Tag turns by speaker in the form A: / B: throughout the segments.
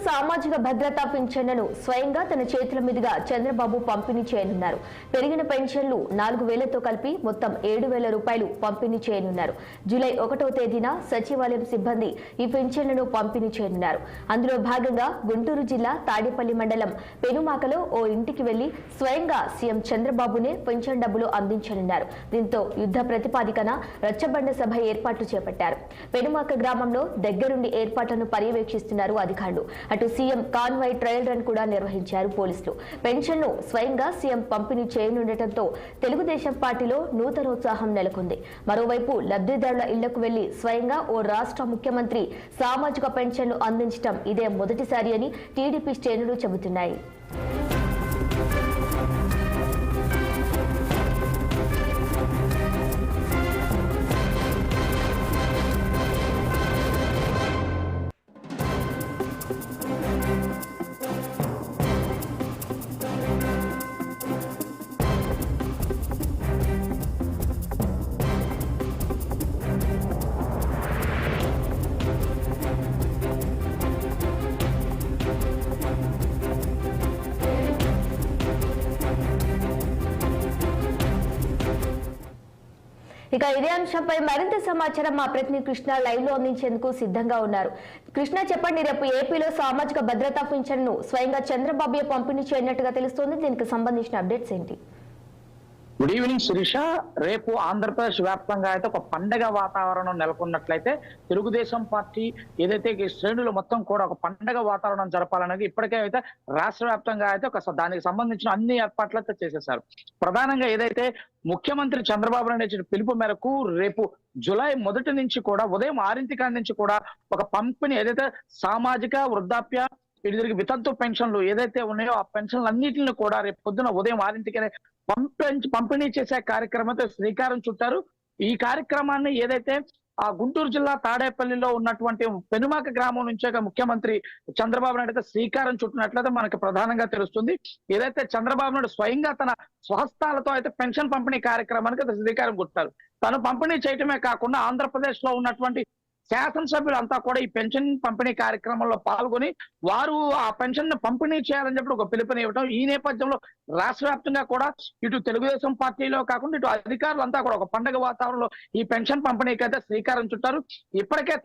A: సామాజిక భద్రతా పింఛన్లను స్వయంగా తన చేతుల మీదుగా చంద్రబాబు పంపిణీ చేయనున్నారు. పెరిగిన పెన్షన్లు 4,000తో కలిపి మొత్తం 7,000 రూపాయలు పంపిణీ చేయనున్నారు. జూలై 1వ తేదీన సచివాలయం సిబ్బంది ఈ పెన్షన్లను పంపిణీ చేయనున్నారు. అందులో భాగంగా గుంటూరు జిల్లా తాడేపల్లి మండలం పెనుమాకలో ఓ ఇంటికి వెళ్లి స్వయంగా సీఎం చంద్రబాబునే పెన్షన్ డబ్బులు అందించనున్నారు. దీంతో యుద్ధ ప్రతిపాదికన రచ్చబండ సభ ఏర్పాట్లు చేపట్టారు. పెనుమాక గ్రామంలో దగ్గరుండి ఏర్పాట్లను పర్యవేక్షిస్తున్నారు అధికారులు. అటు సీఎం కాన్వాయ్ ట్రయల్ రన్ కూడా నిర్వహించారు పోలీసులు. పెన్షన్ను స్వయంగా సీఎం పంపిణీ చేయనుండటంతో తెలుగుదేశం పార్టీలో నూతనోత్సాహం నెలకొంది. మరోవైపు లబ్ధిదారుల ఇళ్లకు వెళ్లి స్వయంగా ఓ రాష్ట్ర ముఖ్యమంత్రి సామాజిక పెన్షన్లు అందించడం ఇదే మొదటిసారి అని టీడీపీ శ్రేణులు చెబుతున్నాయి. ఇక ఇదే అంశంపై మరింత సమాచారం మా ప్రతినిధి కృష్ణ లైవ్ లో అందించేందుకు సిద్ధంగా ఉన్నారు. కృష్ణ, చెప్పండి, రేపు ఏపీలో సామాజిక భద్రతా పింఛన్ను స్వయంగా చంద్రబాబు పంపిణీ చేయనట్టుగా తెలుస్తోంది. దీనికి సంబంధించిన అప్డేట్స్ ఏంటి?
B: Good evening Sirisha. రేపు ఆంధ్రప్రదేశ్ వ్యాప్తంగా అయితే ఒక పండగ వాతావరణం నెలకొన్నట్లయితే తెలుగుదేశం పార్టీ ఏదైతే శ్రేణులు మొత్తం కూడా ఒక పండగ వాతావరణం జరపాలనేది ఇప్పటికే అయితే రాష్ట్ర వ్యాప్తంగా అయితే ఒక దానికి సంబంధించిన అన్ని ఏర్పాట్లు అయితే చేసేశారు. ప్రధానంగా ఏదైతే ముఖ్యమంత్రి చంద్రబాబు నాయుడు ఇచ్చిన పిలుపు మేరకు రేపు జూలై 1 నుంచి కూడా ఉదయం 6 నుంచి కూడా ఒక పంపిణీ ఏదైతే సామాజిక వృద్ధాప్య వితంతు పెన్షన్లు ఏదైతే ఉన్నాయో ఆ పెన్షన్లు అన్నింటిని కూడా రేపు పొద్దున ఉదయం 6 పంపిణీ చేసే కార్యక్రమంతో శ్రీకారం చుట్టారు. ఈ కార్యక్రమాన్ని ఏదైతే ఆ గుంటూరు జిల్లా తాడేపల్లిలో ఉన్నటువంటి పెనుమాక గ్రామం నుంచే ముఖ్యమంత్రి చంద్రబాబు నాయుడు అయితే శ్రీకారం చుట్టినట్లయితే మనకు ప్రధానంగా తెలుస్తుంది. ఏదైతే చంద్రబాబు నాయుడు స్వయంగా తన స్వహస్తాలతో అయితే పెన్షన్ పంపిణీ కార్యక్రమానికి శ్రీకారం చుట్టారు. తను పంపిణీ చేయటమే కాకుండా ఆంధ్రప్రదేశ్ లో ఉన్నటువంటి శాసనసభ్యులంతా కూడా ఈ పెన్షన్ పంపిణీ కార్యక్రమంలో పాల్గొని వారు ఆ పెన్షన్ ను పంపిణీ చేయాలని చెప్పి ఒక పిలుపునివ్వడం. ఈ నేపథ్యంలో రాష్ట్ర వ్యాప్తంగా కూడా ఇటు తెలుగుదేశం పార్టీలో కాకుండా ఇటు అధికారులంతా కూడా ఒక పండుగ వాతావరణంలో ఈ పెన్షన్ పంపిణీకి అయితే శ్రీకారం చుట్టారు. ఇప్పటికే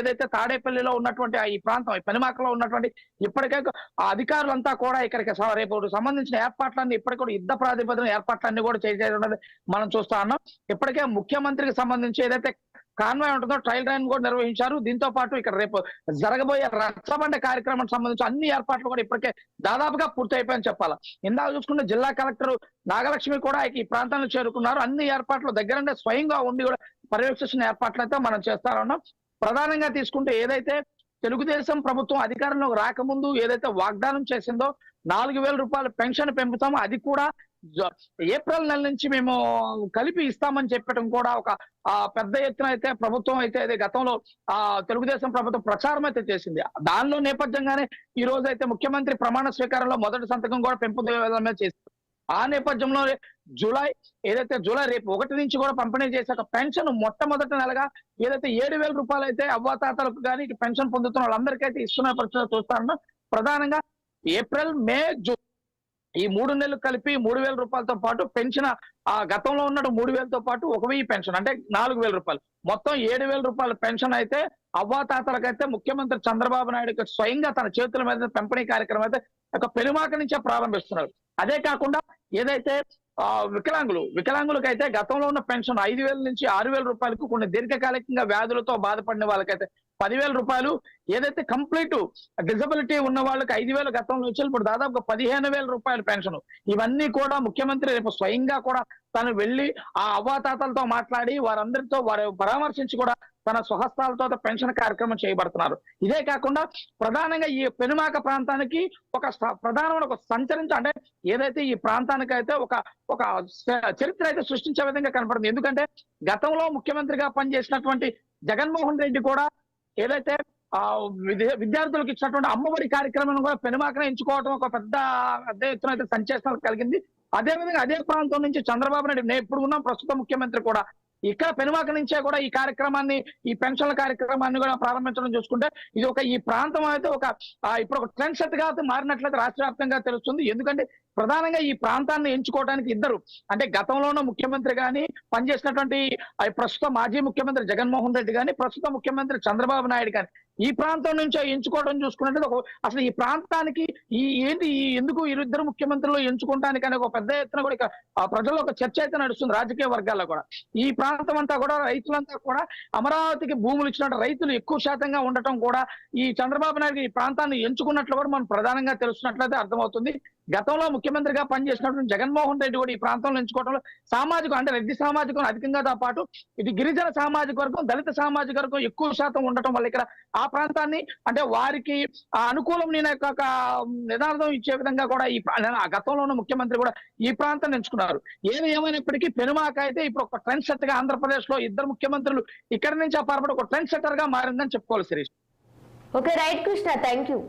B: ఏదైతే తాడేపల్లిలో ఉన్నటువంటి ఈ ప్రాంతం ఈ పెనుమాకలో ఉన్నటువంటి ఇప్పటికే ఆ అధికారులంతా కూడా ఇక్కడికి రేపు సంబంధించిన ఏర్పాట్లన్నీ ఇప్పటికి కూడా యుద్ధ ప్రాతిపదికన ఏర్పాట్లన్నీ కూడా చేయడం మనం చూస్తా ఉన్నాం. ఇప్పటికే ముఖ్యమంత్రికి సంబంధించి ఏదైతే కాన్వాయ్ ఉంటుందో ట్రయల్ రన్ కూడా నిర్వహించారు. దీంతో పాటు ఇక్కడ రేపు జరగబోయే రచ్చబండ కార్యక్రమానికి సంబంధించి అన్ని ఏర్పాట్లు కూడా ఇప్పటికే దాదాపుగా పూర్తయిపోయాయని చెప్పాలి. ఇందాక చూసుకుంటే జిల్లా కలెక్టర్ నాగలక్ష్మి కూడా ఈ ప్రాంతానికి చేరుకున్నారు. అన్ని ఏర్పాట్లు దగ్గరంటే స్వయంగా ఉండి కూడా పర్యవేక్షిస్తున్న ఏర్పాట్లు అయితే మనం చేస్తా ఉన్నాం. ప్రధానంగా తీసుకుంటే ఏదైతే తెలుగుదేశం ప్రభుత్వం అధికారంలోకి రాకముందు ఏదైతే వాగ్దానం చేసిందో 4,000 రూపాయల పెన్షన్ పెంపుతామో అది కూడా ఏప్రిల్ నెల నుంచి మేము కలిపి ఇస్తామని చెప్పడం కూడా ఒక పెద్ద ఎత్తున అయితే ప్రభుత్వం అయితే గతంలో తెలుగుదేశం ప్రభుత్వం ప్రచారం అయితే చేసింది. దానిలో నేపథ్యంగానే ఈ రోజు అయితే ముఖ్యమంత్రి ప్రమాణ స్వీకారంలో మొదటి సంతకం కూడా పెంపు చేసింది. ఆ నేపథ్యంలో జూలై రేపు 1 నుంచి కూడా పంపిణీ చేసే ఒక పెన్షన్ మొట్టమొదటి నెలగా ఏదైతే 7,000 రూపాయలు అయితే అవ్వాతాతలకు కానీ పెన్షన్ పొందుతున్న వాళ్ళందరికీ ఇస్తున్న పరిస్థితి చూస్తారన్నా. ప్రధానంగా ఏప్రిల్, మే, జూన్ ఈ 3 నెలలు కలిపి 3,000 రూపాయలతో పాటు పెన్షన్ గతంలో ఉన్నట్టు 3,000తో పాటు 1,000 పెన్షన్ అంటే 4,000 రూపాయలు మొత్తం 7,000 రూపాయల పెన్షన్ అయితే అవ్వాతాతలకైతే ముఖ్యమంత్రి చంద్రబాబు నాయుడు స్వయంగా తన చేతుల మీద పంపిణీ కార్యక్రమం అయితే ఒక పెనుమాక నుంచే ప్రారంభిస్తున్నారు. అదే కాకుండా ఏదైతే వికలాంగులకు అయితే గతంలో ఉన్న పెన్షన్ 5,000 నుంచి 6,000 రూపాయలకు, కొన్ని దీర్ఘకాలికంగా వ్యాధులతో బాధపడిన వాళ్ళకైతే 10,000 రూపాయలు, ఏదైతే కంప్లీట్ డిజబిలిటీ ఉన్న వాళ్ళకి 5,000 గతంలో వచ్చి ఇప్పుడు దాదాపుగా 15,000 రూపాయల పెన్షన్. ఇవన్నీ కూడా ముఖ్యమంత్రి రేపు స్వయంగా కూడా తను వెళ్లి ఆ అవ్వాతాతలతో మాట్లాడి వారందరితో వారు పరామర్శించి కూడా తన స్వహస్తాలతో పెన్షన్ కార్యక్రమం చేయబడుతున్నారు. ఇదే కాకుండా ప్రధానంగా ఈ పెనుమాక ప్రాంతానికి ఒక ప్రధానమైన ఒక అంటే ఏదైతే ఈ ప్రాంతానికి అయితే ఒక చరిత్ర అయితే సృష్టించే విధంగా కనపడుతుంది. ఎందుకంటే గతంలో ముఖ్యమంత్రిగా పనిచేసినటువంటి జగన్మోహన్ రెడ్డి కూడా ఏదైతే విద్యార్థులకు ఇచ్చినటువంటి అమ్మఒడి కార్యక్రమం కూడా పెనుమాకనే ఎంచుకోవడం ఒక పెద్ద ఎత్తున అయితే సంచలనం కలిగింది. అదేవిధంగా అదే ప్రాంతం నుంచి చంద్రబాబు నాయుడు ఇప్పుడు ఉన్న ప్రస్తుత ముఖ్యమంత్రి కూడా ఇక్కడ పెనుమాక నుంచే కూడా ఈ కార్యక్రమాన్ని, ఈ పెన్షన్ల కార్యక్రమాన్ని కూడా ప్రారంభించడం చూసుకుంటే ఇది ఈ ప్రాంతం అయితే ఇప్పుడు ఒక ట్రెండ్ సెట్ గా మారినట్లయితే రాష్ట్ర వ్యాప్తంగా తెలుస్తుంది. ఎందుకంటే ప్రధానంగా ఈ ప్రాంతాన్ని ఎంచుకోవడానికి ఇద్దరు, అంటే గతంలోనూ ముఖ్యమంత్రి గాని పనిచేసినటువంటి ప్రస్తుత మాజీ ముఖ్యమంత్రి జగన్మోహన్ రెడ్డి గాని, ప్రస్తుత ముఖ్యమంత్రి చంద్రబాబు నాయుడు గాని ఈ ప్రాంతం నుంచే ఎంచుకోవడం చూసుకున్నట్టు అసలు ఈ ప్రాంతానికి ఎందుకు ఇద్దరు ముఖ్యమంత్రులు ఎంచుకోవడానికి అనే ఒక పెద్ద ఎత్తున కూడా ప్రజల్లో ఒక చర్చ అయితే నడుస్తుంది రాజకీయ వర్గాల్లో కూడా. ఈ ప్రాంతం అంతా కూడా రైతులంతా కూడా అమరావతికి భూములు ఇచ్చినట్టు రైతులు ఎక్కువ శాతంగా ఉండటం కూడా ఈ చంద్రబాబు నాయుడు ఈ ప్రాంతాన్ని ఎంచుకున్నట్లు కూడా మనం ప్రధానంగా తెలుస్తున్నట్లయితే అర్థమవుతుంది. గతంలో ముఖ్యమంత్రిగా పనిచేసినటువంటి జగన్మోహన్ రెడ్డి కూడా ఈ ప్రాంతంలో ఎంచుకోవడంలో సామాజికం, అంటే రెడ్డి సామాజికం అధికంగా పాటు ఇది గిరిజన సామాజిక వర్గం, దళిత సామాజిక వర్గం ఎక్కువ శాతం ఉండటం వల్ల ఇక్కడ ఆ ప్రాంతాన్ని, అంటే వారికి అనుకూలం నేను నినాదం ఇచ్చే విధంగా కూడా ఈ గతంలో ఉన్న ముఖ్యమంత్రి కూడా ఈ ప్రాంతాన్ని ఎంచుకున్నారు. ఏమైనప్పటికీ పెనుమాక అయితే ఇప్పుడు ఒక ట్రెండ్ సెట్ గా ఆంధ్రప్రదేశ్ లో ఇద్దరు ముఖ్యమంత్రులు ఇక్కడి నుంచి అపారపడి ఒక ట్రెండ్ సెట్టర్ గా మారిందని చెప్పుకోవాలి Shirish.
A: Okay, right Krishna, thank you.